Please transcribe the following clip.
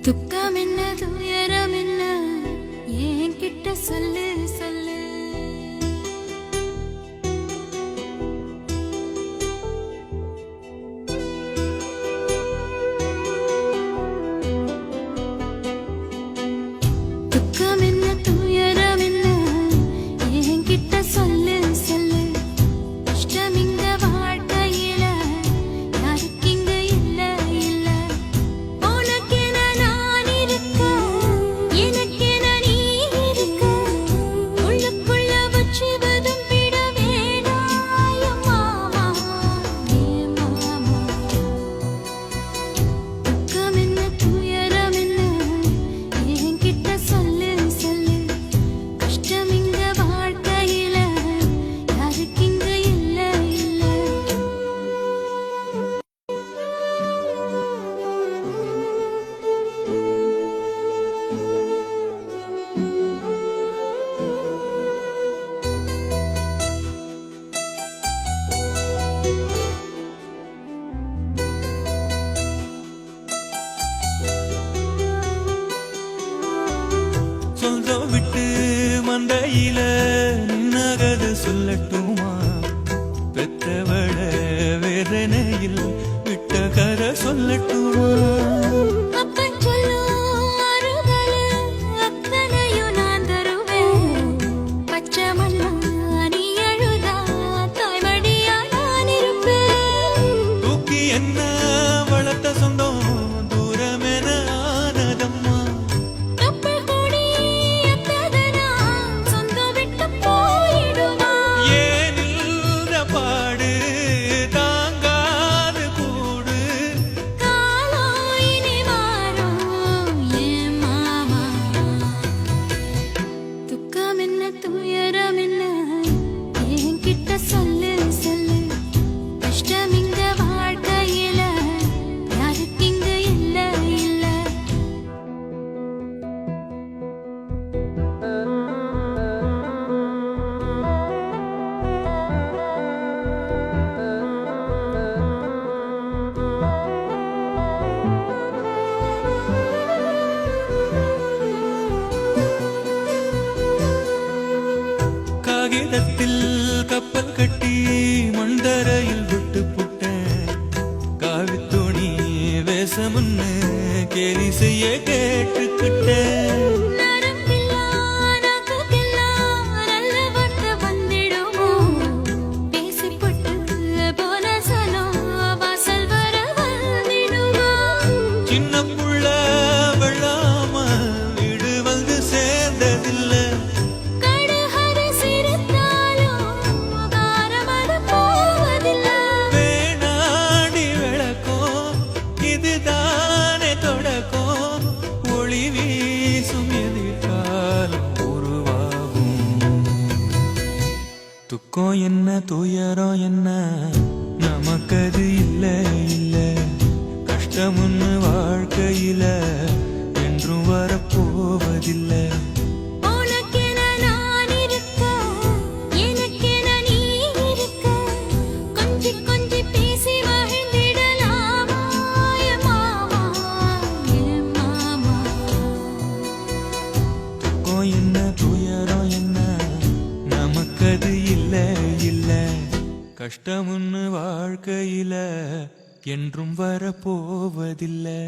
துக்கம் என்ன துயரம் என்ன என்கிட்ட சொல்லு சொல்லு. துக்கம் என்ன துயரம் என்ன என்கிட்ட சொல்லு சொல்லு. கஷ்டம் இங்க வாழ்க்கையில யாருக்கு இங்க இல்ல இல்ல. உனக்கென நான் இருக்க எனக்கென நீ இருக்க. உள்ளுக்குள்ள வச்சுவதும் விட வேணாய மாமா ஏ மாமா. துக்கம் என்ன துயரம் என்ன என்கிட்ட சொல்லு சொல்லு. கஷ்டம் இங்க வாழ்க்கையில யாருக்கு இங்க இல்ல இல்ல. சொந்தம் விட்டு மந்தையில நின்னகது சொல்லட்டுமா. பெற்றவள வேதனையில் விட்ட கதை சொல்லட்டுமா. அப்பன் சொல்லும் ஆறுதல் அத்தனையும் நான் தருவேன். பச்சை மண்ணா நீ அழுதா தாய்மடியா நான் இருப்பேன். தூக்கி என்ன வளர்த்த சொந்தம் தூரமென ஆனதம்மா. கப்பல் கூடி எத்ததனா சொந்தம் விட்டு போயிடுமா. ஏனில்ற பாடு தாங்காது கூடு. காலம் இனி மாறும் என் மாமா. துக்கம் என்ன துயரம் என்ன என்கிட்ட சொல்லு சொல்லு. கஷ்டம் இங்க வாழ்க்கையில யாருக்கு இங்க இல்ல இல்ல. காகிதத்தில் கப்பல் கட்டி மண்தரையில் விட்டு புட்டேன். காவித்துணி வேஷமுன்னு கேலி செய்ய கேட்டுக்கிட்டேன். நரம்பெல்லாம் நாக்குக்கெல்லாம் நல்ல வார்த்தை வந்திடுமோ. பேசிப்பட்டு போன சனம் வாசல் வர வந்திடுமோ. சின்ன புள்ள வெள்ளாம வீடு வந்து சேர்ந்ததில்லை. கடுகர சிரித்தாலும் காரமது போவதில்லை. வேணாடி விளக்கம் இதுதானே தொடக்கம். ஒளி வீசும் எதிர்காலம் உருவாகும். துக்கம் என்ன துயரம் என்ன நமக்கது இல்ல இல்ல. கஷ்டமுன்னு வாழ்க்கையில என்றும் வரப்போவதில்லை. உனக்கென நான் இருக்க எனக்கென நீ இருக்க. கொஞ்சி கொஞ்சி பேசி மகிழ்ந்திடலாமா என் மாமா என் மாமா. துக்கம் என்ன துயரம் என்ன நமக்கது இல்ல இல்ல. கஷ்டமுன்னு வாழ்க்கையில என்றும் வரப்போவதில்லை.